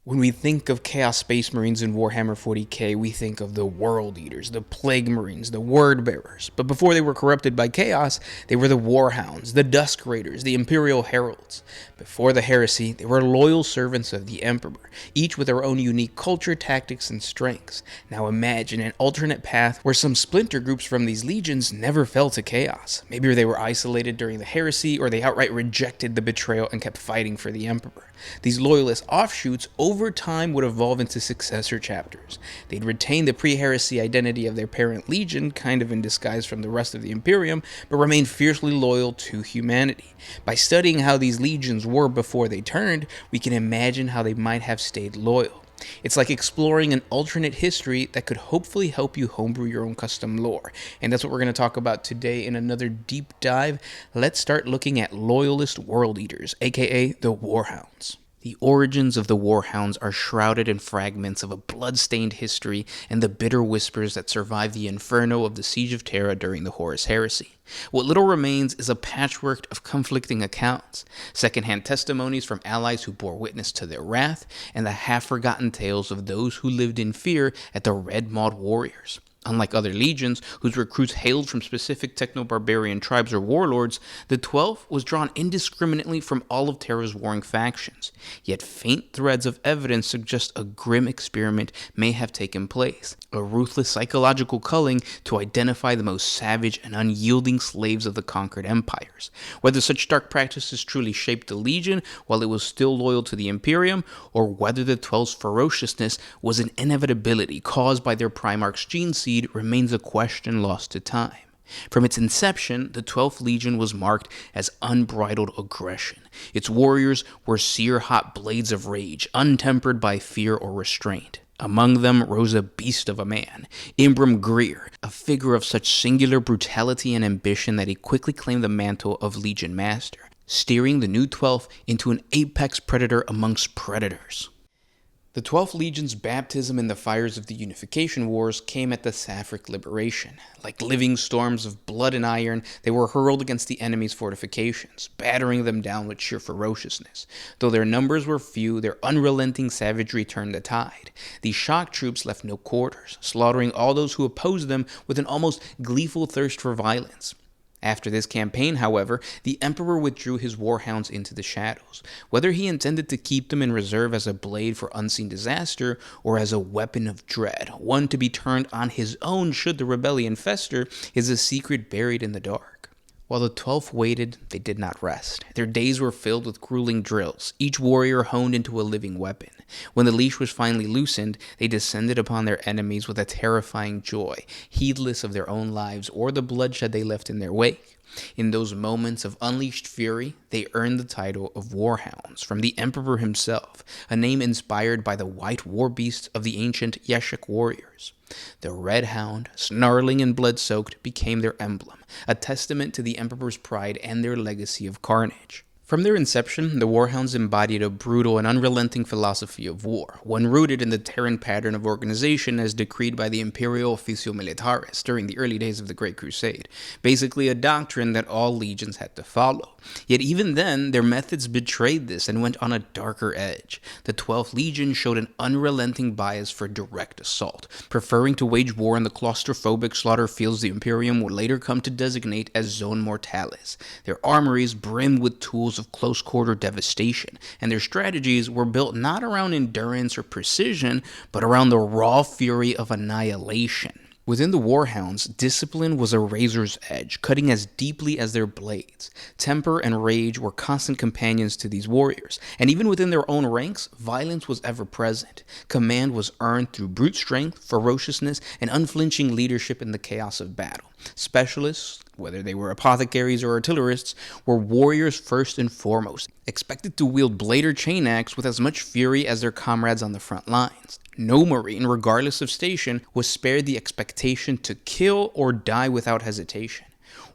When we think of Chaos Space Marines in Warhammer 40K, we think of the World Eaters, the Plague Marines, the Word Bearers. But before they were corrupted by Chaos, they were the Warhounds, the Dusk Raiders, the Imperial heralds. Before the heresy, they were loyal servants of the Emperor, each with their own unique culture, tactics, and strengths. Now imagine an alternate path where some splinter groups from these legions never fell to Chaos. Maybe they were isolated during the heresy, or they outright rejected the betrayal and kept fighting for the Emperor. These loyalist offshoots over time would evolve into successor chapters. They'd retain the pre-heresy identity of their parent legion, kind of in disguise from the rest of the Imperium, but remain fiercely loyal to humanity. By studying how these legions were before they turned, we can imagine how they might have stayed loyal. It's like exploring an alternate history that could hopefully help you homebrew your own custom lore. And that's what we're going to talk about today in another deep dive. Let's start looking at Loyalist World Eaters, aka the Warhounds. The origins of the Warhounds are shrouded in fragments of a blood-stained history and the bitter whispers that survive the inferno of the Siege of Terra during the Horus Heresy. What little remains is a patchwork of conflicting accounts, secondhand testimonies from allies who bore witness to their wrath, and the half-forgotten tales of those who lived in fear at the Red Maud Warriors. Unlike other legions, whose recruits hailed from specific techno-barbarian tribes or warlords, the 12th was drawn indiscriminately from all of Terra's warring factions. Yet faint threads of evidence suggest a grim experiment may have taken place, a ruthless psychological culling to identify the most savage and unyielding slaves of the conquered empires. Whether such dark practices truly shaped the legion while it was still loyal to the Imperium, or whether the 12's ferociousness was an inevitability caused by their Primarch's Geneseed, remains a question lost to time. From its inception, the 12th Legion was marked as unbridled aggression. Its warriors were sear-hot blades of rage, untempered by fear or restraint. Among them rose a beast of a man, Imbram Greer, a figure of such singular brutality and ambition that he quickly claimed the mantle of Legion Master, steering the new 12th into an apex predator amongst predators. The 12th Legion's baptism in the fires of the Unification Wars came at the Sapphic Liberation. Like living storms of blood and iron, they were hurled against the enemy's fortifications, battering them down with sheer ferociousness. Though their numbers were few, their unrelenting savagery turned the tide. These shock troops left no quarters, slaughtering all those who opposed them with an almost gleeful thirst for violence. After this campaign, however, the Emperor withdrew his warhounds into the shadows. Whether he intended to keep them in reserve as a blade for unseen disaster, or as a weapon of dread, one to be turned on his own should the rebellion fester, is a secret buried in the dark. While the 12th waited, they did not rest. Their days were filled with grueling drills, each warrior honed into a living weapon. When the leash was finally loosened, they descended upon their enemies with a terrifying joy, heedless of their own lives or the bloodshed they left in their wake. In those moments of unleashed fury, they earned the title of Warhounds from the Emperor himself, a name inspired by the white war beasts of the ancient Yeshik warriors. The red hound, snarling and blood-soaked, became their emblem, a testament to the Emperor's pride and their legacy of carnage. From their inception, the Warhounds embodied a brutal and unrelenting philosophy of war, one rooted in the Terran pattern of organization as decreed by the Imperial Officio Militaris during the early days of the Great Crusade, basically a doctrine that all legions had to follow. Yet even then, their methods betrayed this and went on a darker edge. The 12th Legion showed an unrelenting bias for direct assault, preferring to wage war in the claustrophobic slaughter fields the Imperium would later come to designate as Zone Mortalis. Their armories brimmed with tools of close-quarter devastation, and their strategies were built not around endurance or precision, but around the raw fury of annihilation. Within the Warhounds, discipline was a razor's edge, cutting as deeply as their blades. Temper and rage were constant companions to these warriors, and even within their own ranks, violence was ever present. Command was earned through brute strength, ferociousness, and unflinching leadership in the chaos of battle. Specialists, whether they were apothecaries or artillerists, were warriors first and foremost, expected to wield blade or chain axe with as much fury as their comrades on the front lines. No Marine, regardless of station, was spared the expectation to kill or die without hesitation.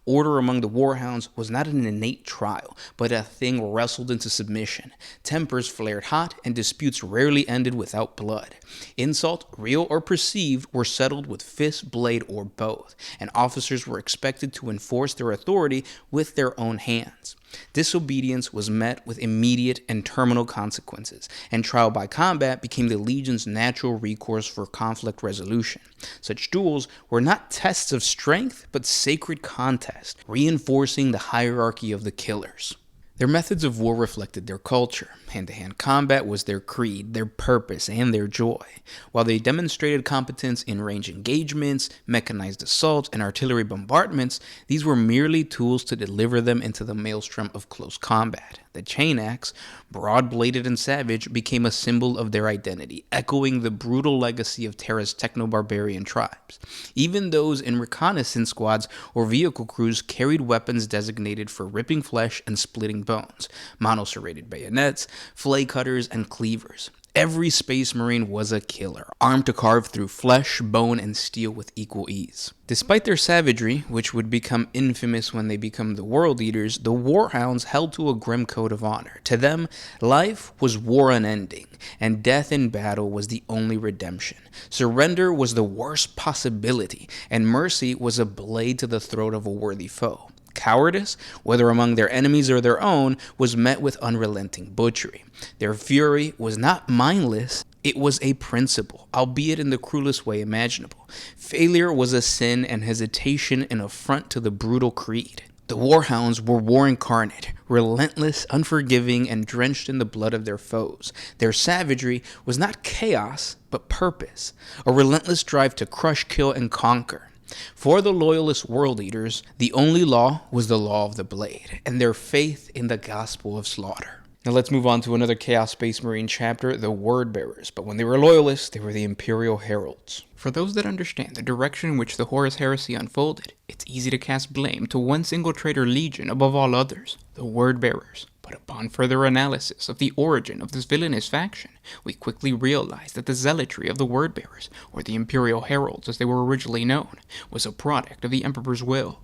Order among the Warhounds was not an innate trial, but a thing wrestled into submission. Tempers flared hot, and disputes rarely ended without blood. Insult, real or perceived, were settled with fist, blade, or both, and officers were expected to enforce their authority with their own hands. Disobedience was met with immediate and terminal consequences, and trial by combat became the Legion's natural recourse for conflict resolution. Such duels were not tests of strength, but sacred contest, reinforcing the hierarchy of the killers. Their methods of war reflected their culture. Hand-to-hand combat was their creed, their purpose, and their joy. While they demonstrated competence in range engagements, mechanized assaults, and artillery bombardments, these were merely tools to deliver them into the maelstrom of close combat. The chain axe, broad-bladed and savage, became a symbol of their identity, echoing the brutal legacy of Terra's techno-barbarian tribes. Even those in reconnaissance squads or vehicle crews carried weapons designated for ripping flesh and splitting bones, monoserrated bayonets, flay cutters, and cleavers. Every Space Marine was a killer, armed to carve through flesh, bone, and steel with equal ease. Despite their savagery, which would become infamous when they become the World Eaters, the Warhounds held to a grim code of honor. To them, life was war unending, and death in battle was the only redemption. Surrender was the worst possibility, and mercy was a blade to the throat of a worthy foe. Cowardice, whether among their enemies or their own, was met with unrelenting butchery. Their fury was not mindless, it was a principle, albeit in the cruelest way imaginable. Failure was a sin, and hesitation an affront to the brutal creed. The Warhounds were war incarnate, relentless, unforgiving, and drenched in the blood of their foes. Their savagery was not chaos, but purpose, a relentless drive to crush, kill, and conquer. For the Loyalist World Eaters, the only law was the law of the blade, and their faith in the gospel of slaughter. Now let's move on to another Chaos Space Marine chapter, the Word Bearers. But when they were Loyalists, they were the imperial heralds. For those that understand the direction in which the Horus Heresy unfolded, it's easy to cast blame to one single traitor legion above all others, the Word Bearers. But upon further analysis of the origin of this villainous faction, we quickly realized that the zealotry of the Word Bearers, or the imperial heralds as they were originally known, was a product of the Emperor's will.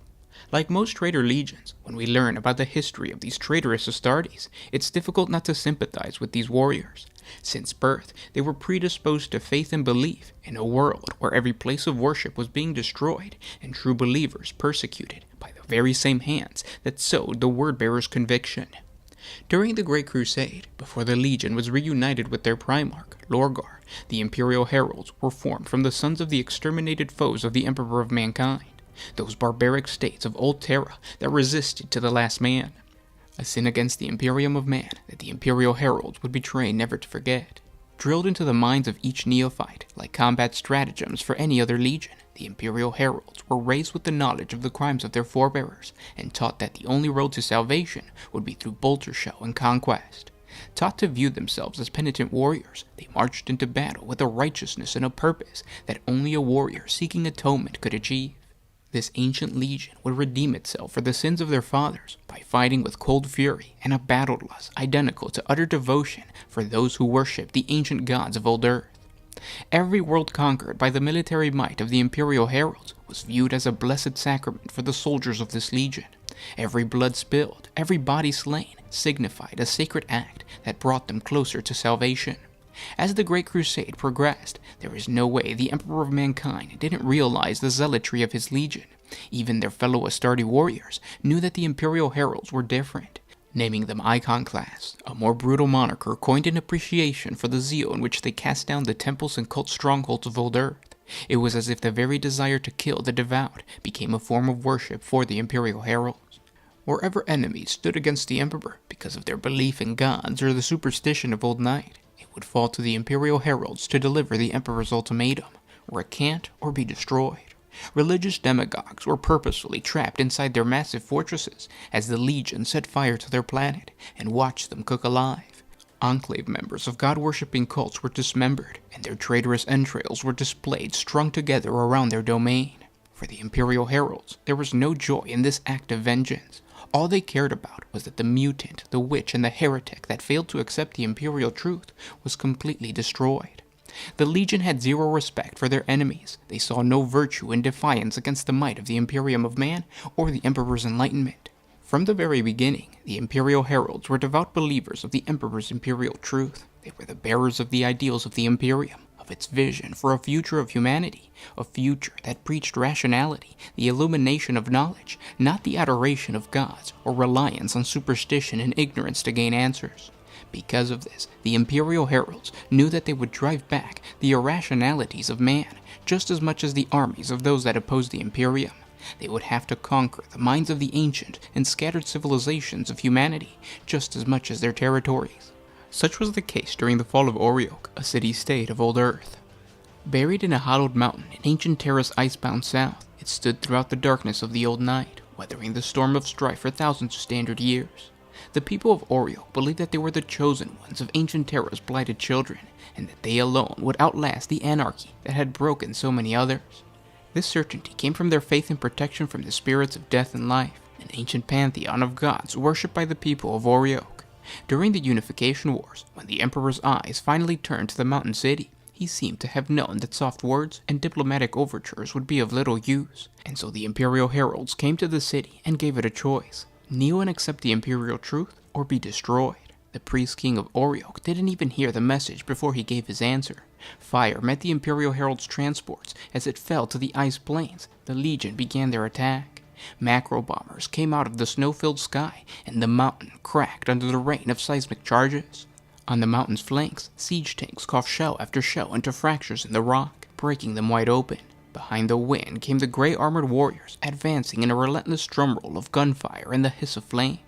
Like most traitor legions, when we learn about the history of these traitorous Astartes, it's difficult not to sympathize with these warriors. Since birth, they were predisposed to faith and belief in a world where every place of worship was being destroyed and true believers persecuted by the very same hands that sowed the Word Bearers' conviction. During the Great Crusade, before the Legion was reunited with their Primarch, Lorgar, the Imperial Heralds were formed from the sons of the exterminated foes of the Emperor of Mankind, those barbaric states of old Terra that resisted to the last man. A sin against the Imperium of Man that the Imperial Heralds would be trained never to forget. Drilled into the minds of each neophyte, like combat stratagems for any other legion, the Imperial Heralds were raised with the knowledge of the crimes of their forebearers, and taught that the only road to salvation would be through bolter shell and conquest. Taught to view themselves as penitent warriors, they marched into battle with a righteousness and a purpose that only a warrior seeking atonement could achieve. This ancient legion would redeem itself for the sins of their fathers by fighting with cold fury and a battle lust identical to utter devotion for those who worshipped the ancient gods of old earth. Every world conquered by the military might of the Imperial Heralds was viewed as a blessed sacrament for the soldiers of this legion. Every blood spilled, every body slain, signified a sacred act that brought them closer to salvation. As the Great Crusade progressed, there is no way the Emperor of Mankind didn't realize the zealotry of his legion. Even their fellow Astarte warriors knew that the Imperial Heralds were different, naming them Iconoclasts, a more brutal moniker coined in appreciation for the zeal in which they cast down the temples and cult strongholds of old earth. It was as if the very desire to kill the devout became a form of worship for the Imperial Heralds. Wherever enemies stood against the Emperor because of their belief in gods or the superstition of old night, it would fall to the Imperial Heralds to deliver the Emperor's ultimatum: recant or be destroyed. Religious demagogues were purposefully trapped inside their massive fortresses as the Legion set fire to their planet and watched them cook alive. Enclave members of god-worshipping cults were dismembered, and their traitorous entrails were displayed strung together around their domain. For the Imperial Heralds, there was no joy in this act of vengeance. All they cared about was that the mutant, the witch, and the heretic that failed to accept the imperial truth was completely destroyed. The Legion had zero respect for their enemies. They saw no virtue in defiance against the might of the Imperium of Man or the Emperor's enlightenment. From the very beginning, the Imperial Heralds were devout believers of the Emperor's imperial truth. They were the bearers of the ideals of the Imperium, of itself its vision for a future of humanity, a future that preached rationality, the illumination of knowledge, not the adoration of gods or reliance on superstition and ignorance to gain answers. Because of this, the imperial heralds knew that they would drive back the irrationalities of man just as much as the armies of those that opposed the Imperium. They would have to conquer the minds of the ancient and scattered civilizations of humanity just as much as their territories. Such was the case during the fall of Orioke, a city-state of old Earth. Buried in a hollowed mountain in ancient Terra's icebound south, it stood throughout the darkness of the old night, weathering the storm of strife for thousands of standard years. The people of Orioke believed that they were the chosen ones of ancient Terra's blighted children, and that they alone would outlast the anarchy that had broken so many others. This certainty came from their faith in protection from the spirits of death and life, an ancient pantheon of gods worshipped by the people of Orioke. During the Unification Wars, when the Emperor's eyes finally turned to the mountain city, he seemed to have known that soft words and diplomatic overtures would be of little use, and so the Imperial Heralds came to the city and gave it a choice: kneel and accept the Imperial truth, or be destroyed. The priest king of Orioke didn't even hear the message before he gave his answer. Fire met the Imperial Herald's transports as it fell to the ice plains. The Legion began their attack. Macro bombers came out of the snow-filled sky, and the mountain cracked under the rain of seismic charges. On the mountain's flanks, siege tanks coughed shell after shell into fractures in the rock, breaking them wide open. Behind the wind came the gray armored warriors, advancing in a relentless drumroll of gunfire and the hiss of flame.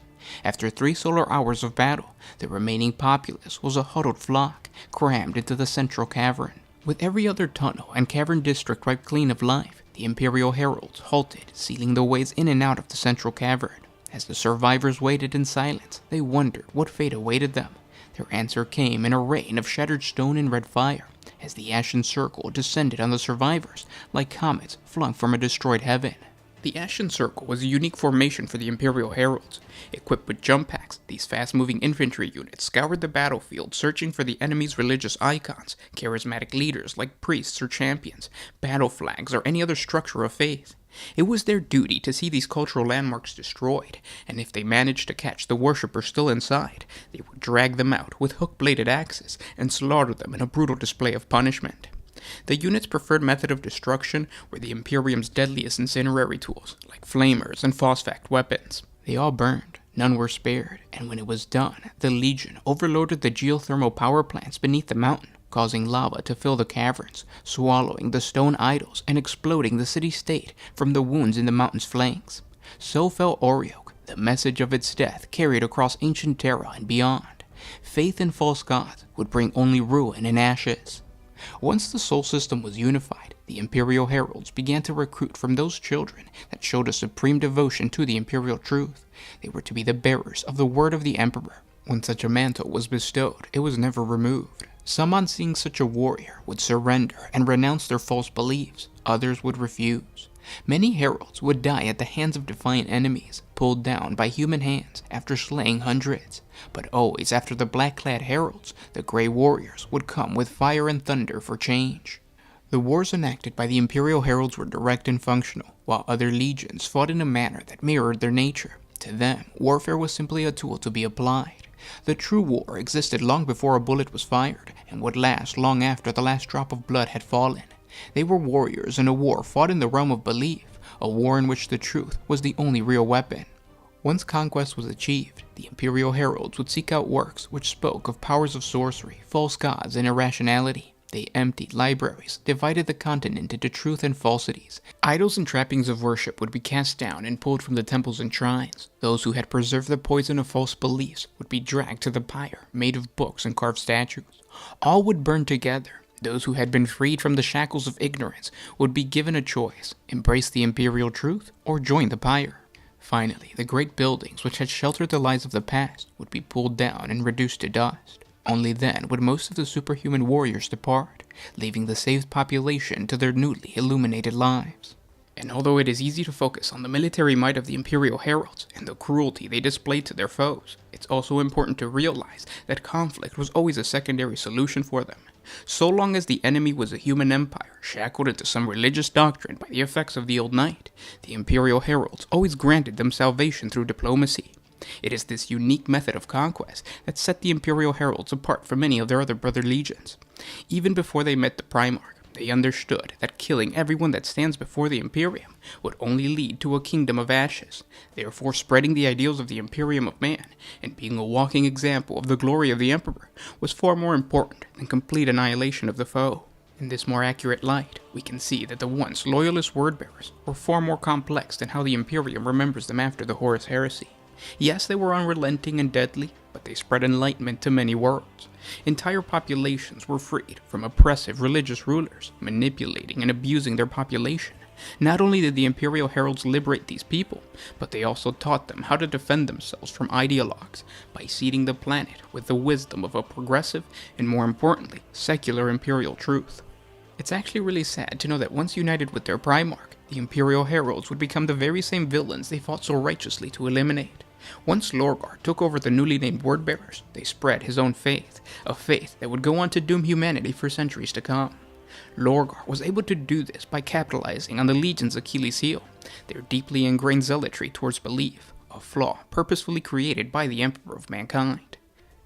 After 3 solar hours of battle, the remaining populace was a huddled flock, crammed into the central cavern. With every other tunnel and cavern district wiped clean of life, the Imperial Heralds halted, sealing the ways in and out of the central cavern. As the survivors waited in silence, they wondered what fate awaited them. Their answer came in a rain of shattered stone and red fire, as the Ashen Circle descended on the survivors like comets flung from a destroyed heaven. The Ashen Circle was a unique formation for the Imperial Heralds. Equipped with jump packs, these fast-moving infantry units scoured the battlefield searching for the enemy's religious icons, charismatic leaders like priests or champions, battle flags, or any other structure of faith. It was their duty to see these cultural landmarks destroyed, and if they managed to catch the worshippers still inside, they would drag them out with hook-bladed axes and slaughter them in a brutal display of punishment. The unit's preferred method of destruction were the Imperium's deadliest incendiary tools, like flamers and phosphact weapons. They all burned, none were spared, and when it was done, the Legion overloaded the geothermal power plants beneath the mountain, causing lava to fill the caverns, swallowing the stone idols and exploding the city-state from the wounds in the mountain's flanks. So fell Orioke, the message of its death carried across ancient Terra and beyond. Faith in false gods would bring only ruin and ashes. Once the Sol system was unified, the Imperial Heralds began to recruit from those children that showed a supreme devotion to the Imperial truth. They were to be the bearers of the word of the Emperor. When such a mantle was bestowed, it was never removed. Some, on seeing such a warrior, would surrender and renounce their false beliefs. Others would refuse. Many heralds would die at the hands of defiant enemies, pulled down by human hands after slaying hundreds. But always after the black-clad heralds, the gray warriors would come with fire and thunder for change. The wars enacted by the Imperial Heralds were direct and functional, while other legions fought in a manner that mirrored their nature. To them, warfare was simply a tool to be applied. The true war existed long before a bullet was fired, and would last long after the last drop of blood had fallen. They were warriors in a war fought in the realm of belief, a war in which the truth was the only real weapon. Once conquest was achieved, the Imperial Heralds would seek out works which spoke of powers of sorcery, false gods, and irrationality. They emptied libraries, divided the continent into truth and falsities. Idols and trappings of worship would be cast down and pulled from the temples and shrines. Those who had preserved the poison of false beliefs would be dragged to the pyre, made of books and carved statues. All would burn together. Those who had been freed from the shackles of ignorance would be given a choice: embrace the imperial truth or join the pyre. Finally, the great buildings which had sheltered the lies of the past would be pulled down and reduced to dust. Only then would most of the superhuman warriors depart, leaving the saved population to their newly illuminated lives. And although it is easy to focus on the military might of the Imperial Heralds and the cruelty they displayed to their foes, it's also important to realize that conflict was always a secondary solution for them. So long as the enemy was a human empire shackled into some religious doctrine by the effects of the old night, the Imperial Heralds always granted them salvation through diplomacy. It is this unique method of conquest that set the Imperial Heralds apart from many of their other brother legions. Even before they met the Primarch, they understood that killing everyone that stands before the Imperium would only lead to a kingdom of ashes, therefore spreading the ideals of the Imperium of Man and being a walking example of the glory of the Emperor was far more important than complete annihilation of the foe. In this more accurate light, we can see that the once Loyalist word-bearers were far more complex than how the Imperium remembers them after the Horus Heresy. Yes, they were unrelenting and deadly, but they spread enlightenment to many worlds. Entire populations were freed from oppressive religious rulers, manipulating and abusing their population. Not only did the Imperial heralds liberate these people, but they also taught them how to defend themselves from ideologues by seeding the planet with the wisdom of a progressive and, more importantly, secular imperial truth. It's actually really sad to know that once united with their Primarch, the Imperial heralds would become the very same villains they fought so righteously to eliminate. Once Lorgar took over the newly named Word-Bearers, they spread his own faith, a faith that would go on to doom humanity for centuries to come. Lorgar was able to do this by capitalizing on the Legion's Achilles heel, their deeply ingrained zealotry towards belief, a flaw purposefully created by the Emperor of Mankind.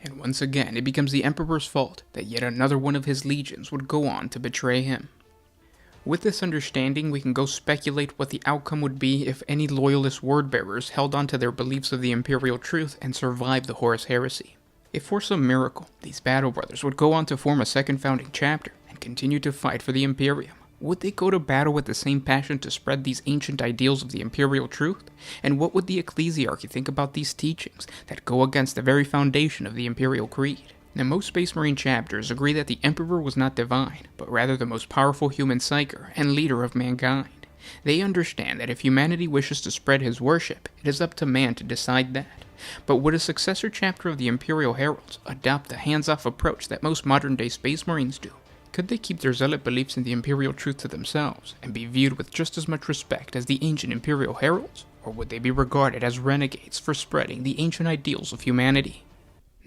And once again, it becomes the Emperor's fault that yet another one of his legions would go on to betray him. With this understanding, we can go speculate what the outcome would be if any Loyalist word-bearers held on to their beliefs of the Imperial truth and survived the Horus Heresy. If for some miracle, these Battle Brothers would go on to form a second founding chapter and continue to fight for the Imperium, would they go to battle with the same passion to spread these ancient ideals of the Imperial truth? And what would the Ecclesiarchy think about these teachings that go against the very foundation of the Imperial Creed? Now, most Space Marine chapters agree that the Emperor was not divine, but rather the most powerful human psyker and leader of mankind. They understand that if humanity wishes to spread his worship, it is up to man to decide that. But would a successor chapter of the Imperial Heralds adopt the hands-off approach that most modern-day Space Marines do? Could they keep their zealot beliefs in the Imperial truth to themselves, and be viewed with just as much respect as the ancient Imperial Heralds? Or would they be regarded as renegades for spreading the ancient ideals of humanity?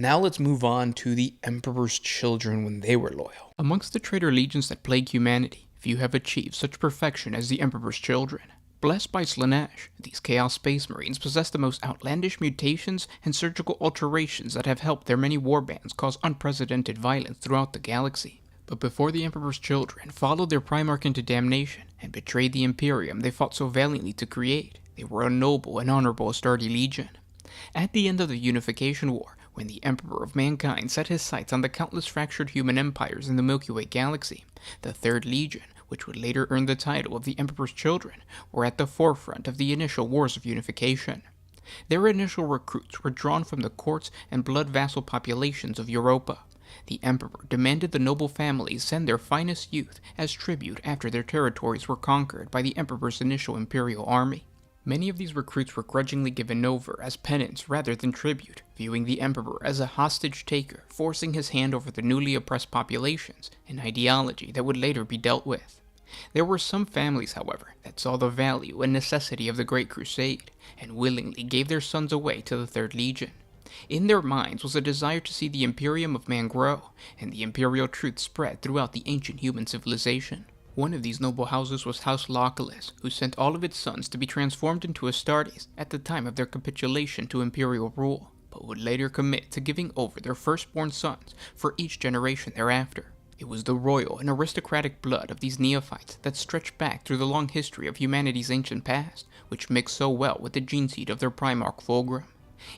Now let's move on to the Emperor's children when they were loyal. Amongst the traitor legions that plague humanity, few have achieved such perfection as the Emperor's children. Blessed by Slaanesh, these Chaos Space Marines possess the most outlandish mutations and surgical alterations that have helped their many warbands cause unprecedented violence throughout the galaxy. But before the Emperor's children followed their Primarch into damnation and betrayed the Imperium they fought so valiantly to create, they were a noble and honorable Astartes Legion. At the end of the Unification War, when the Emperor of Mankind set his sights on the countless fractured human empires in the Milky Way galaxy, the Third Legion, which would later earn the title of the Emperor's Children, were at the forefront of the initial wars of unification. Their initial recruits were drawn from the courts and blood vassal populations of Europa. The Emperor demanded the noble families send their finest youth as tribute after their territories were conquered by the Emperor's initial imperial army. Many of these recruits were grudgingly given over as penance rather than tribute, viewing the Emperor as a hostage-taker, forcing his hand over the newly oppressed populations, an ideology that would later be dealt with. There were some families, however, that saw the value and necessity of the Great Crusade, and willingly gave their sons away to the Third Legion. In their minds was a desire to see the Imperium of Man grow, and the Imperial truth spread throughout the ancient human civilization. One of these noble houses was House Loyalist, who sent all of its sons to be transformed into Astartes at the time of their capitulation to imperial rule, but would later commit to giving over their firstborn sons for each generation thereafter. It was the royal and aristocratic blood of these neophytes that stretched back through the long history of humanity's ancient past, which mixed so well with the geneseed of their Primarch Fulgrim.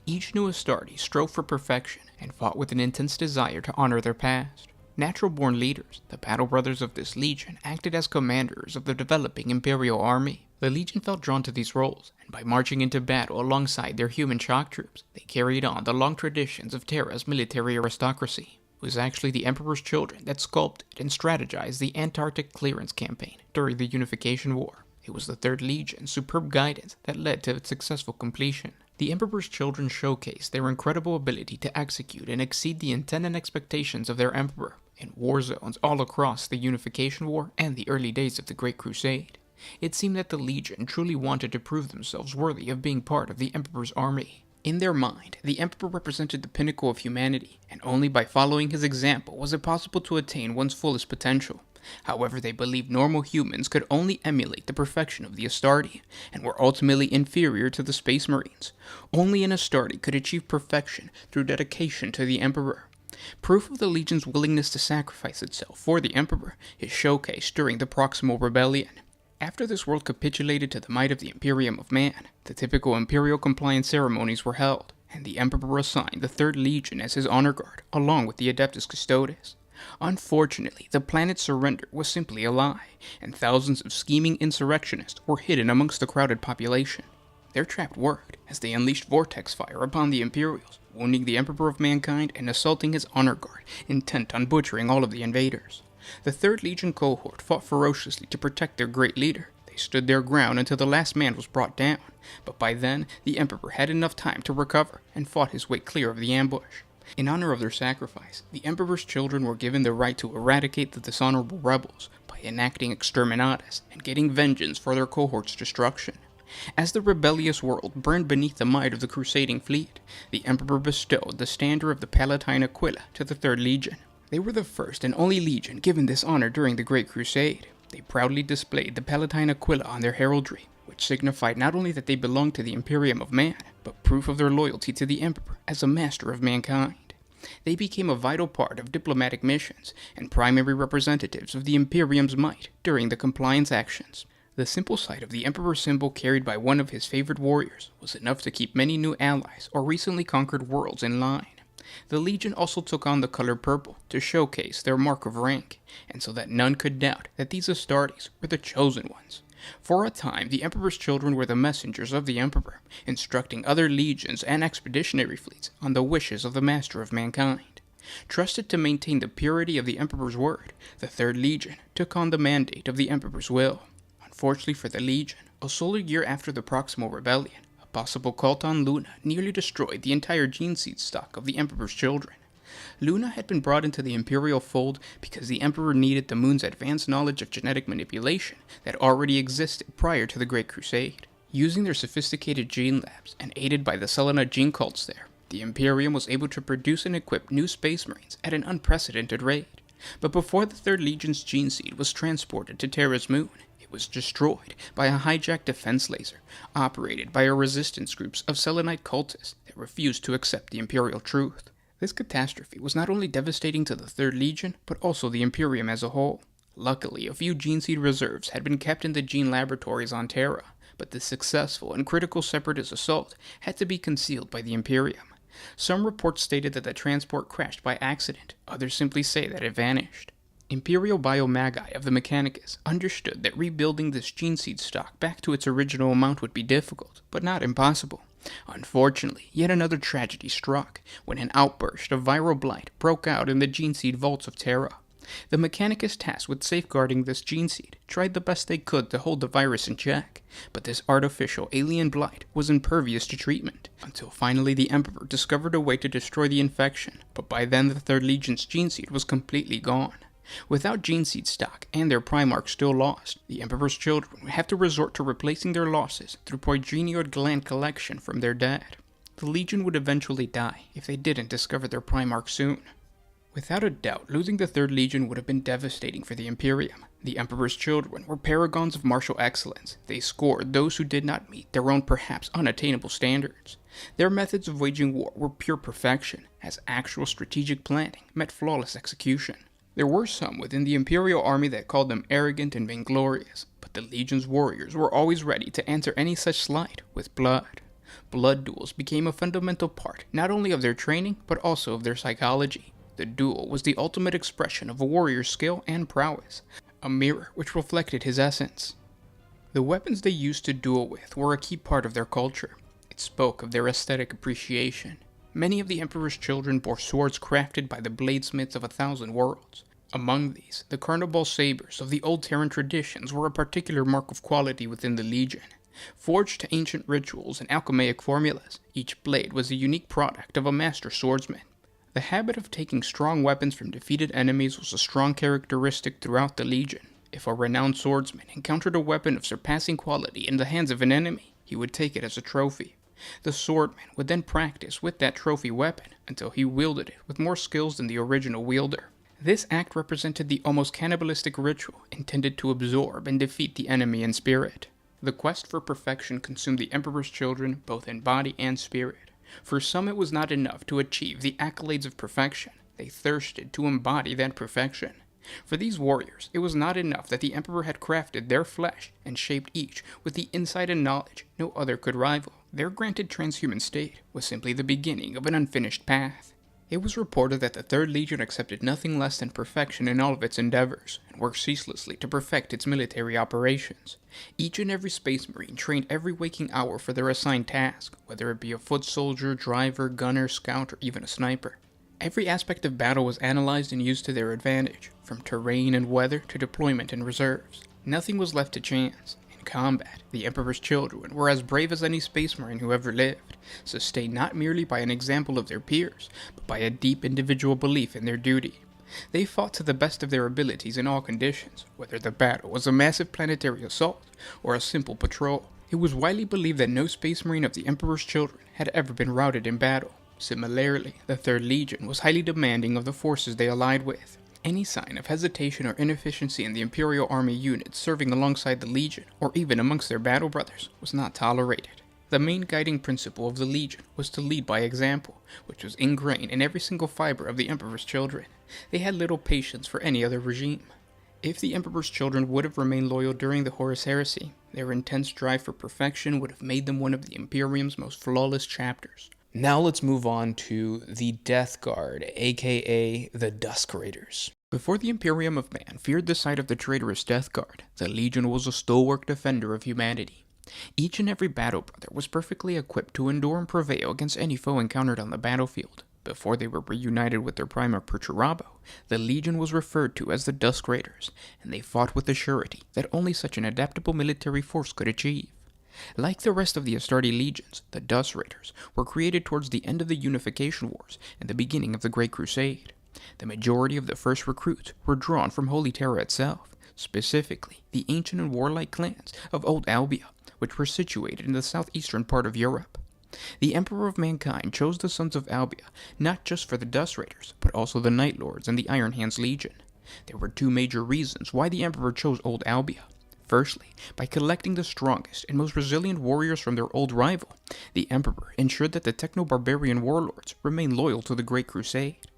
Each new Astartes strove for perfection and fought with an intense desire to honor their past. Natural-born leaders, the Battle Brothers of this legion, acted as commanders of the developing Imperial army. The legion felt drawn to these roles, and by marching into battle alongside their human shock troops, they carried on the long traditions of Terra's military aristocracy. It was actually the Emperor's children that sculpted and strategized the Antarctic clearance campaign during the Unification War. It was the Third Legion's superb guidance that led to its successful completion. The Emperor's children showcased their incredible ability to execute and exceed the intent and expectations of their Emperor in war zones all across the Unification War and the early days of the Great Crusade. It seemed that the Legion truly wanted to prove themselves worthy of being part of the Emperor's army. In their mind, the Emperor represented the pinnacle of humanity, and only by following his example was it possible to attain one's fullest potential. However, they believed normal humans could only emulate the perfection of the Astarte, and were ultimately inferior to the Space Marines. Only an Astarte could achieve perfection through dedication to the Emperor. Proof of the Legion's willingness to sacrifice itself for the Emperor is showcased during the Proximal Rebellion. After this world capitulated to the might of the Imperium of Man, the typical Imperial compliance ceremonies were held, and the Emperor assigned the 3rd Legion as his honor guard, along with the Adeptus Custodes. Unfortunately, the planet's surrender was simply a lie, and thousands of scheming insurrectionists were hidden amongst the crowded population. Their trap worked, as they unleashed vortex fire upon the Imperials, wounding the Emperor of Mankind and assaulting his honor guard, intent on butchering all of the invaders. The 3rd Legion cohort fought ferociously to protect their great leader. They stood their ground until the last man was brought down, but by then, the Emperor had enough time to recover and fought his way clear of the ambush. In honor of their sacrifice, the Emperor's children were given the right to eradicate the dishonorable rebels by enacting exterminatus and getting vengeance for their cohort's destruction. As the rebellious world burned beneath the might of the crusading fleet, the Emperor bestowed the standard of the Palatine Aquila to the 3rd Legion. They were the first and only legion given this honor during the Great Crusade. They proudly displayed the Palatine Aquila on their heraldry, which signified not only that they belonged to the Imperium of Man, but proof of their loyalty to the Emperor as a master of mankind. They became a vital part of diplomatic missions and primary representatives of the Imperium's might during the compliance actions. The simple sight of the Emperor's symbol carried by one of his favorite warriors was enough to keep many new allies or recently conquered worlds in line. The Legion also took on the color purple to showcase their mark of rank, and so that none could doubt that these Astartes were the chosen ones. For a time, the Emperor's children were the messengers of the Emperor, instructing other legions and expeditionary fleets on the wishes of the Master of Mankind. Trusted to maintain the purity of the Emperor's word, the 3rd Legion took on the mandate of the Emperor's will. Unfortunately for the Legion, a solar year after the Proximal Rebellion, a possible cult on Luna nearly destroyed the entire Geneseed stock of the Emperor's children. Luna had been brought into the Imperial fold because the Emperor needed the moon's advanced knowledge of genetic manipulation that already existed prior to the Great Crusade. Using their sophisticated gene labs and aided by the Selena gene cults there, the Imperium was able to produce and equip new Space Marines at an unprecedented rate. But before the 3rd Legion's Geneseed was transported to Terra's moon, it was destroyed by a hijacked defense laser operated by a resistance group of Selenite cultists that refused to accept the Imperial truth. This catastrophe was not only devastating to the 3rd Legion, but also the Imperium as a whole. Luckily, a few Geneseed reserves had been kept in the gene laboratories on Terra, but the successful and critical Separatist assault had to be concealed by the Imperium. Some reports stated that the transport crashed by accident, others simply say that it vanished. Imperial Biomagi of the Mechanicus understood that rebuilding this Geneseed stock back to its original amount would be difficult, but not impossible. Unfortunately, yet another tragedy struck when an outburst of viral blight broke out in the Geneseed vaults of Terra. The Mechanicus tasked with safeguarding this Geneseed tried the best they could to hold the virus in check, but this artificial alien blight was impervious to treatment, until finally the Emperor discovered a way to destroy the infection, but by then the 3rd Legion's Geneseed was completely gone. Without Geneseed stock and their Primarch still lost, the Emperor's children would have to resort to replacing their losses through progeniod gland collection from their dad. The Legion would eventually die if they didn't discover their Primarch soon. Without a doubt, losing the 3rd Legion would have been devastating for the Imperium. The Emperor's children were paragons of martial excellence. They scored those who did not meet their own perhaps unattainable standards. Their methods of waging war were pure perfection, as actual strategic planning met flawless execution. There were some within the Imperial army that called them arrogant and vainglorious, but the Legion's warriors were always ready to answer any such slight with blood. Blood duels became a fundamental part not only of their training, but also of their psychology. The duel was the ultimate expression of a warrior's skill and prowess, a mirror which reflected his essence. The weapons they used to duel with were a key part of their culture. It spoke of their aesthetic appreciation. Many of the Emperor's children bore swords crafted by the bladesmiths of 1,000 worlds. Among these, the carnival sabers of the old Terran traditions were a particular mark of quality within the Legion. Forged to ancient rituals and alchemaic formulas, each blade was a unique product of a master swordsman. The habit of taking strong weapons from defeated enemies was a strong characteristic throughout the Legion. If a renowned swordsman encountered a weapon of surpassing quality in the hands of an enemy, he would take it as a trophy. The swordman would then practice with that trophy weapon until he wielded it with more skills than the original wielder. This act represented the almost cannibalistic ritual intended to absorb and defeat the enemy in spirit. The quest for perfection consumed the Emperor's children both in body and spirit. For some it was not enough to achieve the accolades of perfection. They thirsted to embody that perfection. For these warriors, it was not enough that the Emperor had crafted their flesh and shaped each with the insight and knowledge no other could rival. Their granted transhuman state was simply the beginning of an unfinished path. It was reported that the Third Legion accepted nothing less than perfection in all of its endeavors, and worked ceaselessly to perfect its military operations. Each and every Space Marine trained every waking hour for their assigned task, whether it be a foot soldier, driver, gunner, scout, or even a sniper. Every aspect of battle was analyzed and used to their advantage, from terrain and weather to deployment and reserves. Nothing was left to chance. In combat, the Emperor's children were as brave as any Space Marine who ever lived, sustained not merely by an example of their peers, but by a deep individual belief in their duty. They fought to the best of their abilities in all conditions, whether the battle was a massive planetary assault or a simple patrol. It was widely believed that no Space Marine of the Emperor's children had ever been routed in battle. Similarly, the Third Legion was highly demanding of the forces they allied with. Any sign of hesitation or inefficiency in the Imperial Army units serving alongside the Legion, or even amongst their battle brothers, was not tolerated. The main guiding principle of the Legion was to lead by example, which was ingrained in every single fiber of the Emperor's children. They had little patience for any other regime. If the Emperor's children would have remained loyal during the Horus Heresy, their intense drive for perfection would have made them one of the Imperium's most flawless chapters. Now let's move on to the Death Guard, aka the Dusk Raiders. Before the Imperium of Man feared the sight of the traitorous Death Guard, the Legion was a stalwart defender of humanity. Each and every battle brother was perfectly equipped to endure and prevail against any foe encountered on the battlefield. Before they were reunited with their primer Perturabo, the Legion was referred to as the Dusk Raiders, and they fought with the surety that only such an adaptable military force could achieve. Like the rest of the Astarte legions, the Dusk Raiders were created towards the end of the Unification Wars and the beginning of the Great Crusade. The majority of the first recruits were drawn from Holy Terra itself, specifically the ancient and warlike clans of Old Albia, which were situated in the southeastern part of Europe. The Emperor of Mankind chose the Sons of Albia not just for the Dusk Raiders, but also the Night Lords and the Iron Hands Legion. There were two major reasons why the Emperor chose Old Albia. Firstly, by collecting the strongest and most resilient warriors from their old rival, the Emperor ensured that the techno-barbarian warlords remained loyal to the Great Crusade.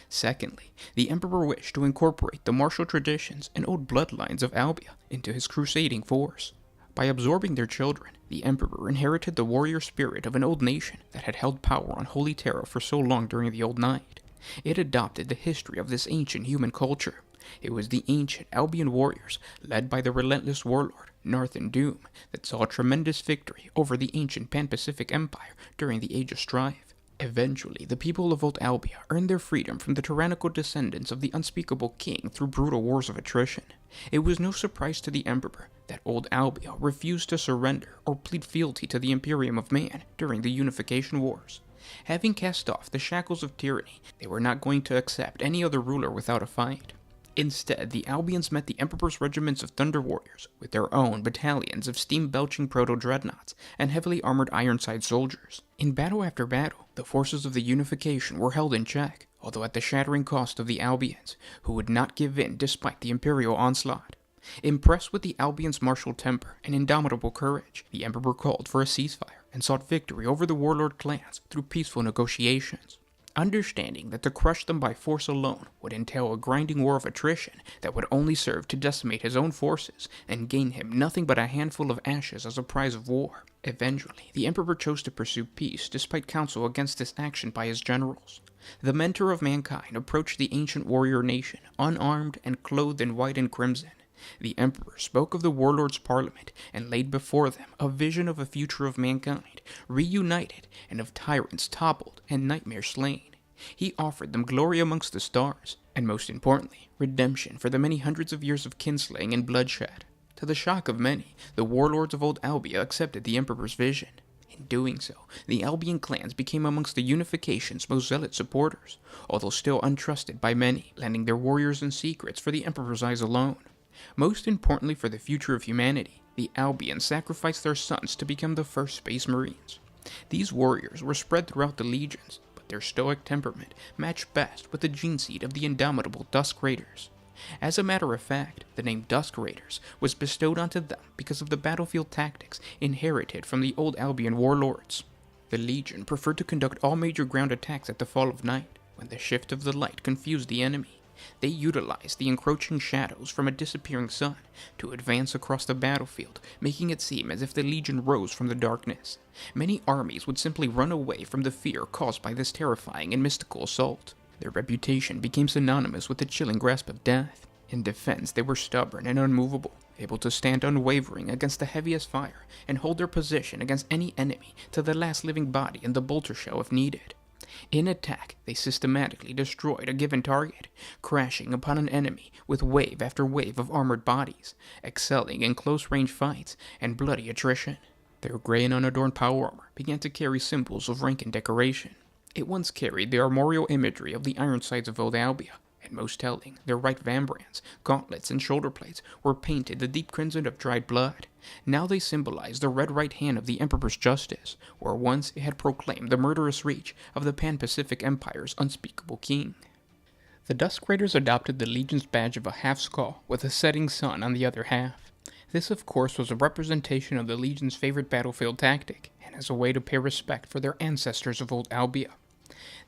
Secondly, the Emperor wished to incorporate the martial traditions and old bloodlines of Albia into his crusading force. By absorbing their children, the Emperor inherited the warrior spirit of an old nation that had held power on Holy Terra for so long during the Old Night. It adopted the history of this ancient human culture. It was the ancient Albion warriors, led by the relentless warlord, Narthan Doom, that saw a tremendous victory over the ancient Pan-Pacific Empire during the Age of Strife. Eventually, the people of Old Albia earned their freedom from the tyrannical descendants of the unspeakable king through brutal wars of attrition. It was no surprise to the Emperor that Old Albia refused to surrender or plead fealty to the Imperium of Man during the Unification Wars. Having cast off the shackles of tyranny, they were not going to accept any other ruler without a fight. Instead, the Albions met the Emperor's regiments of Thunder Warriors with their own battalions of steam-belching proto-dreadnoughts and heavily armored Ironside soldiers. In battle after battle, the forces of the Unification were held in check, although at the shattering cost of the Albions, who would not give in despite the Imperial onslaught. Impressed with the Albions' martial temper and indomitable courage, the Emperor called for a ceasefire and sought victory over the warlord clans through peaceful negotiations. Understanding that to crush them by force alone would entail a grinding war of attrition that would only serve to decimate his own forces and gain him nothing but a handful of ashes as a prize of war. Eventually, the Emperor chose to pursue peace despite counsel against this action by his generals. The Mentor of Mankind approached the ancient warrior nation, unarmed and clothed in white and crimson. The Emperor spoke of the warlords' parliament and laid before them a vision of a future of mankind, reunited, and of tyrants toppled and nightmares slain. He offered them glory amongst the stars, and most importantly, redemption for the many hundreds of years of kinslaying and bloodshed. To the shock of many, the warlords of Old Albia accepted the Emperor's vision. In doing so, the Albion clans became amongst the Unification's most zealot supporters, although still untrusted by many, lending their warriors and secrets for the Emperor's eyes alone. Most importantly for the future of humanity, the Albions sacrificed their sons to become the first Space Marines. These warriors were spread throughout the legions, but their stoic temperament matched best with the Geneseed of the indomitable Dusk Raiders. As a matter of fact, the name Dusk Raiders was bestowed onto them because of the battlefield tactics inherited from the old Albion warlords. The Legion preferred to conduct all major ground attacks at the fall of night, When the shift of the light confused the enemy, they utilized the encroaching shadows from a disappearing sun to advance across the battlefield, making it seem as if the Legion rose from the darkness. Many armies would simply run away from the fear caused by this terrifying and mystical assault. Their reputation became synonymous with the chilling grasp of death. In defense, they were stubborn and unmovable, able to stand unwavering against the heaviest fire and hold their position against any enemy to the last living body in the bolter shell if needed. In attack, they systematically destroyed a given target, crashing upon an enemy with wave after wave of armored bodies, excelling in close-range fights and bloody attrition. Their gray and unadorned power armor began to carry symbols of rank and decoration. It once carried the armorial imagery of the Ironsides of Old Albia, and most telling, their right vambrands, gauntlets, and shoulder plates were painted the deep crimson of dried blood. Now they symbolized the red right hand of the Emperor's justice, where once it had proclaimed the murderous reach of the Pan-Pacific Empire's unspeakable king. The Dusk Raiders adopted the Legion's badge of a half skull with a setting sun on the other half. This, of course, was a representation of the Legion's favorite battlefield tactic, and as a way to pay respect for their ancestors of Old Albia.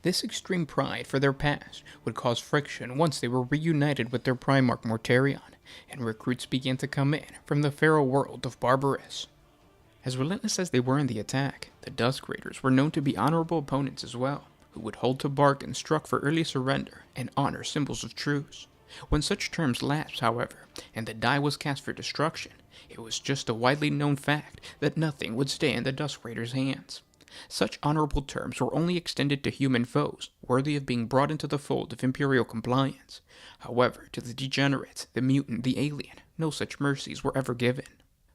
This extreme pride for their past would cause friction once they were reunited with their Primarch Mortarion, and recruits began to come in from the feral world of Barbarous. As relentless as they were in the attack, the Dusk Raiders were known to be honorable opponents as well, who would hold to bargains struck for early surrender and honor symbols of truce. When such terms lapsed, however, and the die was cast for destruction, it was just a widely known fact that nothing would stay in the Dusk Raiders' hands. Such honorable terms were only extended to human foes, worthy of being brought into the fold of imperial compliance. However, to the degenerates, the mutant, the alien, no such mercies were ever given.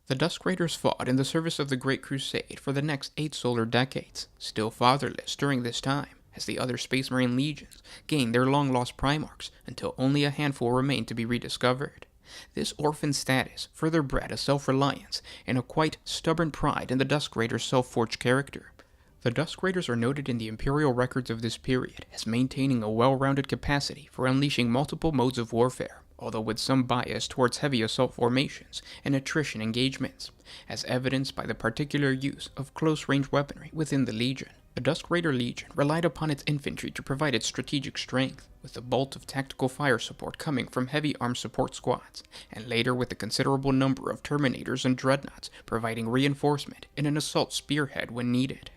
The Dusk Raiders fought in the service of the Great Crusade for the next 8 solar decades, still fatherless during this time, as the other Space Marine legions gained their long-lost Primarchs until only a handful remained to be rediscovered. This orphan status further bred a self-reliance and a quite stubborn pride in the Dusk Raiders' self-forged character. The Dusk Raiders are noted in the Imperial records of this period as maintaining a well-rounded capacity for unleashing multiple modes of warfare, although with some bias towards heavy assault formations and attrition engagements, as evidenced by the particular use of close-range weaponry within the Legion. The Dusk Raider Legion relied upon its infantry to provide its strategic strength, with the bolt of tactical fire support coming from heavy armed support squads, and later with a considerable number of Terminators and Dreadnoughts providing reinforcement and an assault spearhead when needed.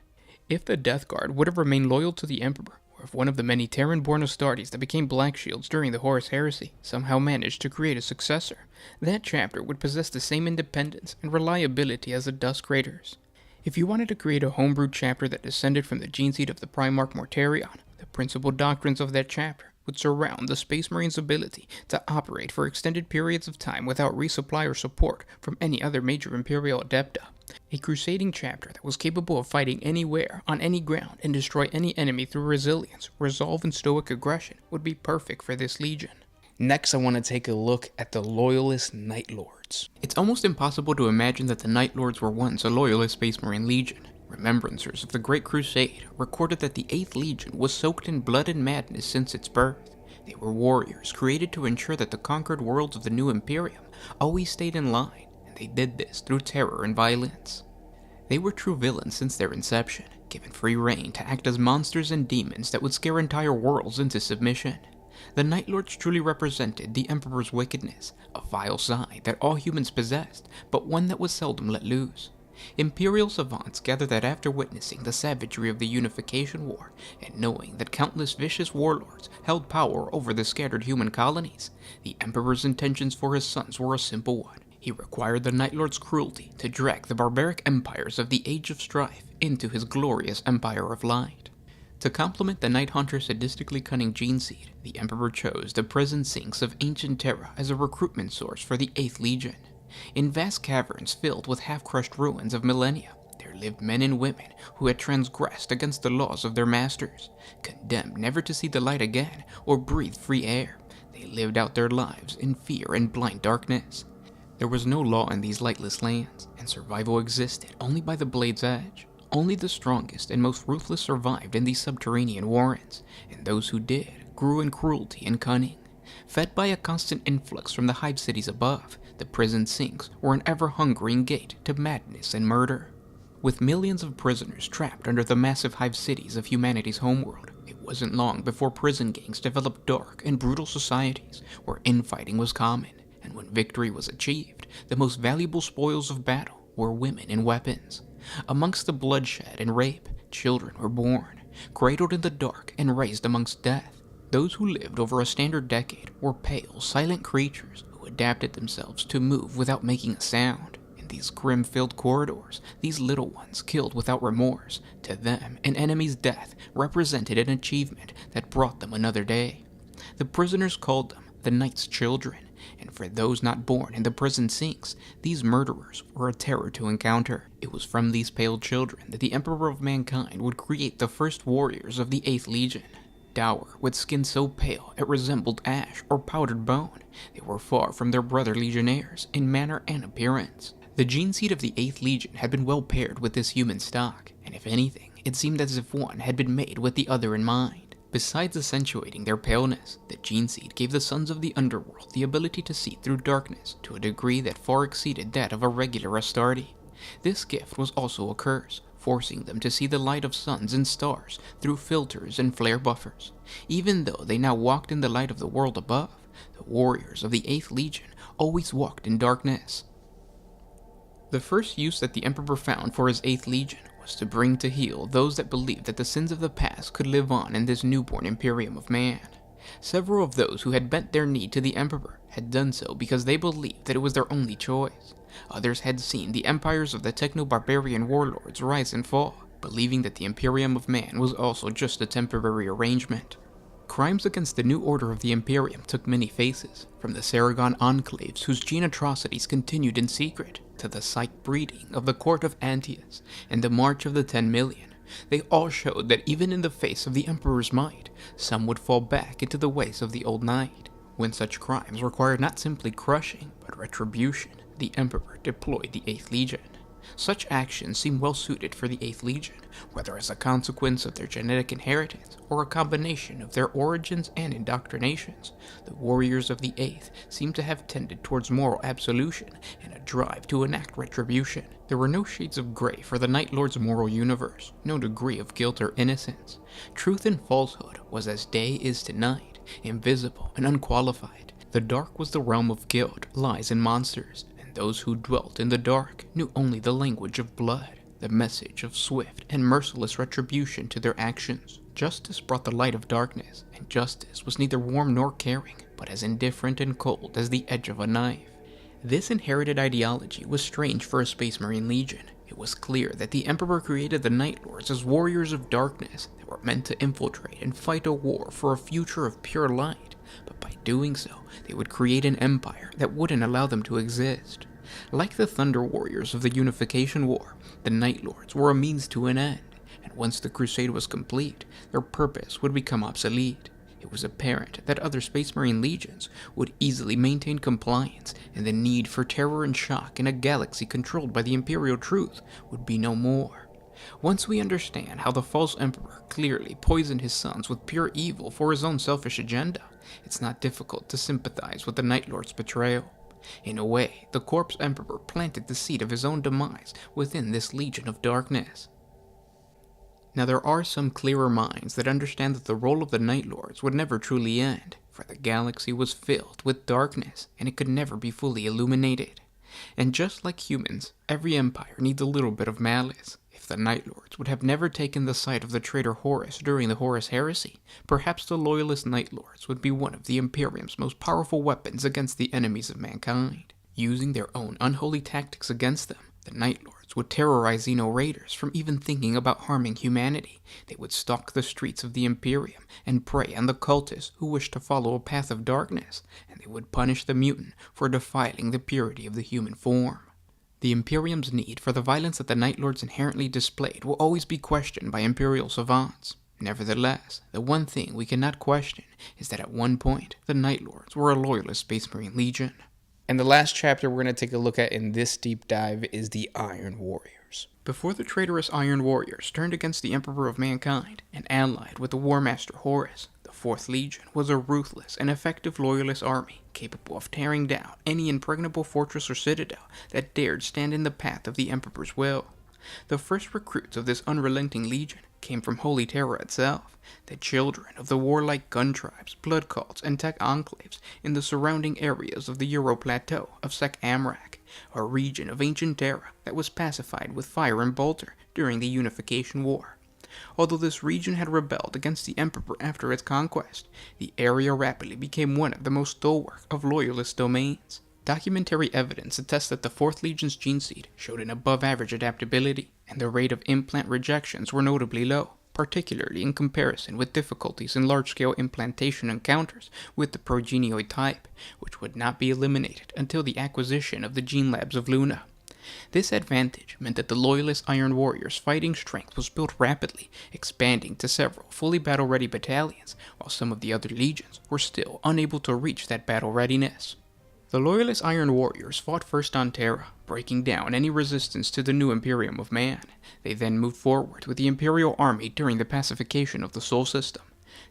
If the Death Guard would have remained loyal to the Emperor, or if one of the many Terran-born Astartes that became Black Shields during the Horus Heresy somehow managed to create a successor, that chapter would possess the same independence and reliability as the Dusk Raiders. If you wanted to create a homebrewed chapter that descended from the Geneseed of the Primarch Mortarion, the principal doctrines of that chapter would surround the Space Marine's ability to operate for extended periods of time without resupply or support from any other major Imperial Adepta. A crusading chapter that was capable of fighting anywhere, on any ground, and destroy any enemy through resilience, resolve, and stoic aggression would be perfect for this legion. Next, I want to take a look at the Loyalist Night Lords. It's almost impossible to imagine that the Night Lords were once a Loyalist Space Marine legion. Remembrancers of the Great Crusade recorded that the 8th Legion was soaked in blood and madness since its birth. They were warriors created to ensure that the conquered worlds of the new Imperium always stayed in line, and they did this through terror and violence. They were true villains since their inception, given free rein to act as monsters and demons that would scare entire worlds into submission. The Night Lords truly represented the Emperor's wickedness, a vile side that all humans possessed, but one that was seldom let loose. Imperial savants gather that after witnessing the savagery of the Unification War, and knowing that countless vicious warlords held power over the scattered human colonies, the Emperor's intentions for his sons were a simple one. He required the Night Lord's cruelty to drag the barbaric empires of the Age of Strife into his glorious Empire of Light. To complement the Night Hunter's sadistically cunning Geneseed, the Emperor chose the prison sinks of ancient Terra as a recruitment source for the 8th Legion. In vast caverns filled with half-crushed ruins of millennia, there lived men and women who had transgressed against the laws of their masters. Condemned never to see the light again or breathe free air, they lived out their lives in fear and blind darkness. There was no law in these lightless lands, and survival existed only by the blade's edge. Only the strongest and most ruthless survived in these subterranean warrens, and those who did grew in cruelty and cunning. Fed by a constant influx from the hive cities above, the prison sinks were an ever-hungering gate to madness and murder. With millions of prisoners trapped under the massive hive cities of humanity's homeworld, It wasn't long before prison gangs developed dark and brutal societies where infighting was common, and when victory was achieved, the most valuable spoils of battle were women and weapons. Amongst the bloodshed and rape, children were born, cradled in the dark and raised amongst death. Those who lived over a standard decade were pale, silent creatures who adapted themselves to move without making a sound. In these grim-filled corridors, these little ones killed without remorse. To them, an enemy's death represented an achievement that brought them another day. The prisoners called them the Night's Children, and for those not born in the prison sinks, these murderers were a terror to encounter. It was from these pale children that the Emperor of Mankind would create the first warriors of the 8th Legion. Dour, with skin so pale it resembled ash or powdered bone, they were far from their brother legionnaires in manner and appearance. The Geneseed of the 8th Legion had been well paired with this human stock, and if anything, it seemed as if one had been made with the other in mind. Besides accentuating their paleness, the Geneseed gave the sons of the underworld the ability to see through darkness to a degree that far exceeded that of a regular Astarte. This gift was also a curse, forcing them to see the light of suns and stars through filters and flare buffers. Even though they now walked in the light of the world above, the warriors of the 8th Legion always walked in darkness. The first use that the Emperor found for his 8th Legion was to bring to heel those that believed that the sins of the past could live on in this newborn Imperium of man. Several of those who had bent their knee to the Emperor had done so because they believed that it was their only choice. Others had seen the empires of the techno-barbarian warlords rise and fall, believing that the Imperium of man was also just a temporary arrangement. Crimes against the new order of the Imperium took many faces, from the Saragon enclaves whose gene atrocities continued in secret, to the psych breeding of the court of Antaeus and the March of the 10 Million. They all showed that even in the face of the Emperor's might, some would fall back into the ways of the old knight. When such crimes required not simply crushing, but retribution, the Emperor deployed the 8th Legion. Such actions seemed well suited for the 8th Legion, whether as a consequence of their genetic inheritance or a combination of their origins and indoctrinations. The warriors of the 8th seemed to have tended towards moral absolution and a drive to enact retribution. There were no shades of gray for the Night Lord's moral universe, no degree of guilt or innocence. Truth and falsehood was as day is to night, invisible and unqualified. The dark was the realm of guilt, lies, and monsters. Those who dwelt in the dark knew only the language of blood, the message of swift and merciless retribution to their actions. Justice brought the light of darkness, and justice was neither warm nor caring, but as indifferent and cold as the edge of a knife. This inherited ideology was strange for a Space Marine Legion. It was clear that the Emperor created the Night Lords as warriors of darkness that were meant to infiltrate and fight a war for a future of pure light, but by doing so, they would create an empire that wouldn't allow them to exist. Like the Thunder Warriors of the Unification War, the Night Lords were a means to an end, and once the crusade was complete, their purpose would become obsolete. It was apparent that other Space Marine legions would easily maintain compliance, and the need for terror and shock in a galaxy controlled by the Imperial truth would be no more. Once we understand how the false Emperor clearly poisoned his sons with pure evil for his own selfish agenda, it's not difficult to sympathize with the Night Lord's betrayal. In a way, the Corpse Emperor planted the seed of his own demise within this Legion of Darkness. Now there are some clearer minds that understand that the role of the Night Lords would never truly end, for the galaxy was filled with darkness and it could never be fully illuminated. And just like humans, every empire needs a little bit of malice. If the Night Lords would have never taken the side of the traitor Horus during the Horus Heresy, perhaps the Loyalist Night Lords would be one of the Imperium's most powerful weapons against the enemies of mankind. Using their own unholy tactics against them, the Night Lords would terrorize Xeno raiders from even thinking about harming humanity. They would stalk the streets of the Imperium and prey on the cultists who wished to follow a path of darkness, and they would punish the mutant for defiling the purity of the human form. The Imperium's need for the violence that the Night Lords inherently displayed will always be questioned by Imperial savants. Nevertheless, the one thing we cannot question is that at one point, the Night Lords were a Loyalist Space Marine Legion. And the last chapter we're going to take a look at in this deep dive is the Iron Warriors. Before the traitorous Iron Warriors turned against the Emperor of Mankind and allied with the War Master Horus, the 4th Legion was a ruthless and effective Loyalist army capable of tearing down any impregnable fortress or citadel that dared stand in the path of the Emperor's will. The first recruits of this unrelenting legion came from Holy Terra itself, the children of the warlike gun tribes, blood cults, and tech enclaves in the surrounding areas of the Euro Plateau of Sek Amrak, a region of ancient Terra that was pacified with fire and bolter during the Unification War. Although this region had rebelled against the Emperor after its conquest, the area rapidly became one of the most stalwart of Loyalist domains. Documentary evidence attests that the 4th Legion's Geneseed showed an above-average adaptability, and the rate of implant rejections were notably low, particularly in comparison with difficulties in large-scale implantation encounters with the progenioid type, which would not be eliminated until the acquisition of the gene labs of Luna. This advantage meant that the Loyalist Iron Warriors' fighting strength was built rapidly, expanding to several fully battle-ready battalions, while some of the other legions were still unable to reach that battle readiness. The Loyalist Iron Warriors fought first on Terra, breaking down any resistance to the new Imperium of Man. They then moved forward with the Imperial Army during the pacification of the Sol System.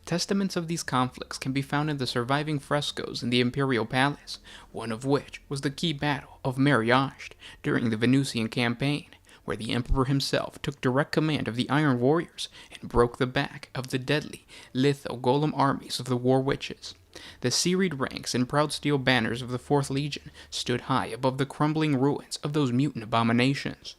Testaments of these conflicts can be found in the surviving frescoes in the Imperial Palace, one of which was the key battle of Mariage during the Venusian campaign, where the Emperor himself took direct command of the Iron Warriors and broke the back of the deadly litho-golem armies of the War Witches. The serried ranks and proud steel banners of the 4th Legion stood high above the crumbling ruins of those mutant abominations.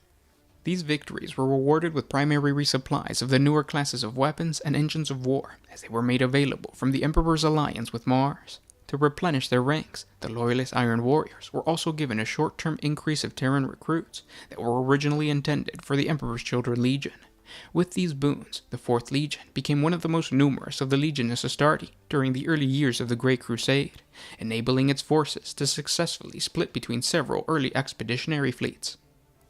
These victories were rewarded with primary resupplies of the newer classes of weapons and engines of war, as they were made available from the Emperor's alliance with Mars. To replenish their ranks, the Loyalist Iron Warriors were also given a short-term increase of Terran recruits that were originally intended for the Emperor's Children Legion. With these boons, the 4th Legion became one of the most numerous of the Legiones Astarte during the early years of the Great Crusade, enabling its forces to successfully split between several early expeditionary fleets.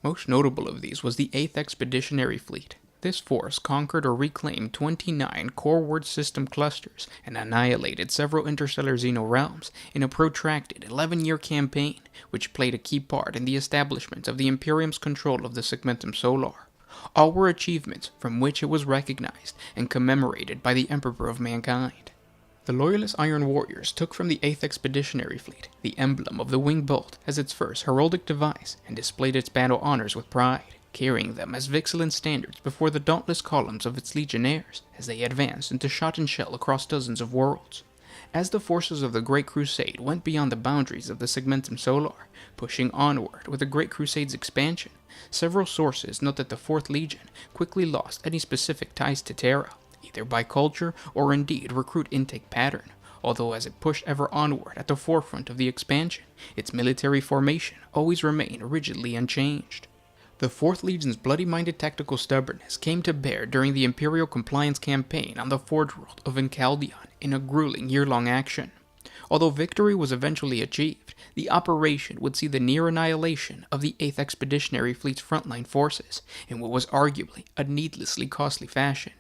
Most notable of these was the 8th Expeditionary Fleet. This force conquered or reclaimed 29 core word system clusters and annihilated several interstellar xeno-realms in a protracted 11-year campaign, which played a key part in the establishment of the Imperium's control of the Segmentum Solar. All were achievements from which it was recognized and commemorated by the Emperor of Mankind. The Loyalist Iron Warriors took from the 8th Expeditionary Fleet the emblem of the winged bolt as its first heraldic device and displayed its battle honors with pride, carrying them as Vixalan standards before the dauntless columns of its legionnaires as they advanced into shot and shell across dozens of worlds. As the forces of the Great Crusade went beyond the boundaries of the Segmentum Solar, pushing onward with the Great Crusade's expansion, several sources note that the 4th Legion quickly lost any specific ties to Terra, either by culture or indeed recruit intake pattern, although as it pushed ever onward at the forefront of the expansion, its military formation always remained rigidly unchanged. The 4th Legion's bloody-minded tactical stubbornness came to bear during the Imperial Compliance Campaign on the Forge World of Encaldion in a grueling year-long action. Although victory was eventually achieved, the operation would see the near annihilation of the 8th Expeditionary Fleet's frontline forces in what was arguably a needlessly costly fashion.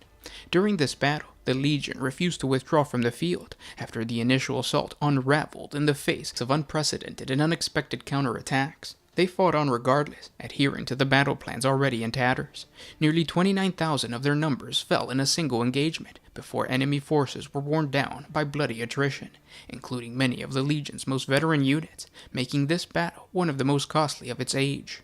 During this battle, the Legion refused to withdraw from the field after the initial assault unraveled in the face of unprecedented and unexpected counterattacks. They fought on regardless, adhering to the battle plans already in tatters. Nearly 29,000 of their numbers fell in a single engagement before enemy forces were worn down by bloody attrition, including many of the Legion's most veteran units, making this battle one of the most costly of its age.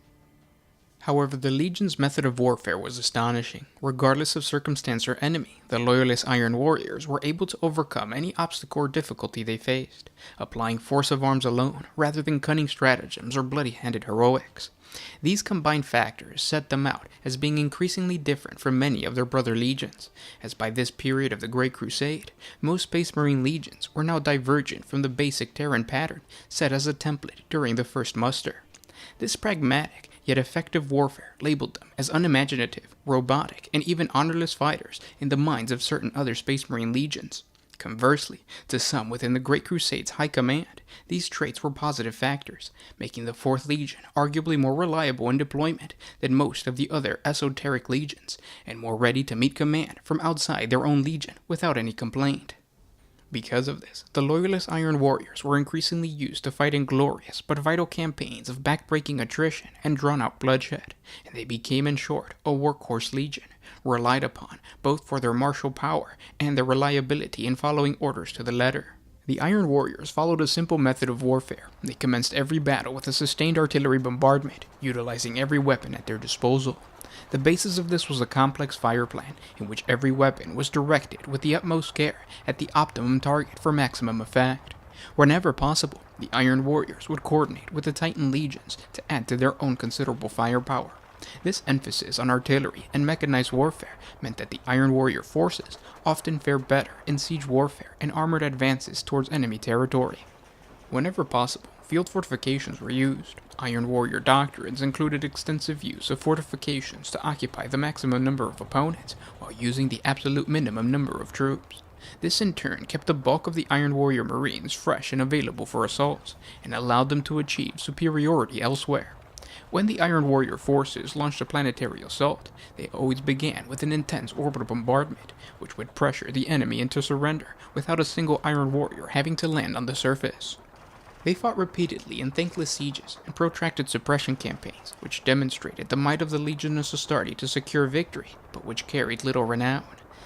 However, the Legion's method of warfare was astonishing. Regardless of circumstance or enemy, the Loyalist Iron Warriors were able to overcome any obstacle or difficulty they faced, applying force of arms alone rather than cunning stratagems or bloody-handed heroics. These combined factors set them out as being increasingly different from many of their brother legions, as by this period of the Great Crusade, most Space Marine legions were now divergent from the basic Terran pattern set as a template during the first muster. This pragmatic yet effective warfare labeled them as unimaginative, robotic, and even honorless fighters in the minds of certain other Space Marine legions. Conversely, to some within the Great Crusade's high command, these traits were positive factors, making the 4th Legion arguably more reliable in deployment than most of the other esoteric legions, and more ready to meet command from outside their own legion without any complaint. Because of this, the Loyalist Iron Warriors were increasingly used to fight in glorious but vital campaigns of backbreaking attrition and drawn-out bloodshed, and they became in short a workhorse legion, relied upon both for their martial power and their reliability in following orders to the letter. The Iron Warriors followed a simple method of warfare. They commenced every battle with a sustained artillery bombardment, utilizing every weapon at their disposal. The basis of this was a complex fire plan in which every weapon was directed with the utmost care at the optimum target for maximum effect. Whenever possible, the Iron Warriors would coordinate with the Titan Legions to add to their own considerable firepower. This emphasis on artillery and mechanized warfare meant that the Iron Warrior forces often fared better in siege warfare and armored advances towards enemy territory. Whenever possible, field fortifications were used. Iron Warrior doctrines included extensive use of fortifications to occupy the maximum number of opponents while using the absolute minimum number of troops. This in turn kept the bulk of the Iron Warrior Marines fresh and available for assaults, and allowed them to achieve superiority elsewhere. When the Iron Warrior forces launched a planetary assault, they always began with an intense orbital bombardment, which would pressure the enemy into surrender without a single Iron Warrior having to land on the surface. They fought repeatedly in thankless sieges and protracted suppression campaigns, which demonstrated the might of the Legion of Astartes to secure victory, but which carried little renown.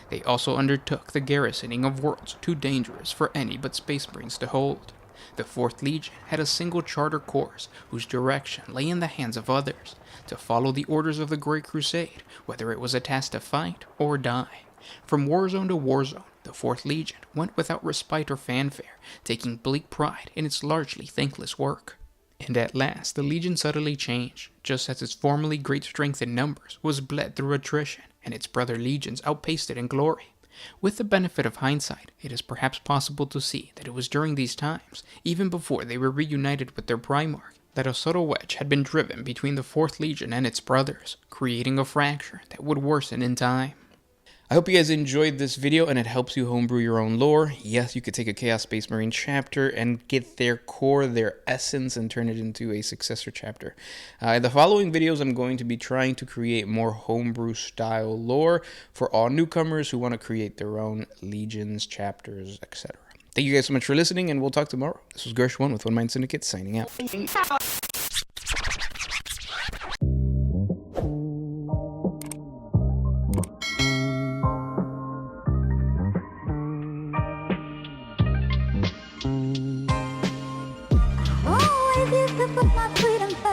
They also undertook the garrisoning of worlds too dangerous for any but Space Marines to hold. The 4th Legion had a single charter course whose direction lay in the hands of others, to follow the orders of the Great Crusade, whether it was a task to fight or die. From warzone to warzone, the 4th Legion went without respite or fanfare, taking bleak pride in its largely thankless work. And at last, the Legion subtly changed, just as its formerly great strength in numbers was bled through attrition, and its brother legions outpaced it in glory. With the benefit of hindsight, it is perhaps possible to see that it was during these times, even before they were reunited with their Primarch, that a subtle wedge had been driven between the 4th Legion and its brothers, creating a fracture that would worsen in time. I hope you guys enjoyed this video and it helps you homebrew your own lore. Yes, you could take a Chaos Space Marine chapter and get their core, their essence, and turn it into a successor chapter. In the following videos, I'm going to be trying to create more homebrew style lore for all newcomers who want to create their own legions, chapters, etc. Thank you guys so much for listening, and we'll talk tomorrow. This was Gersh1 with One Mind Syndicate, signing out. Always used to put my freedom first.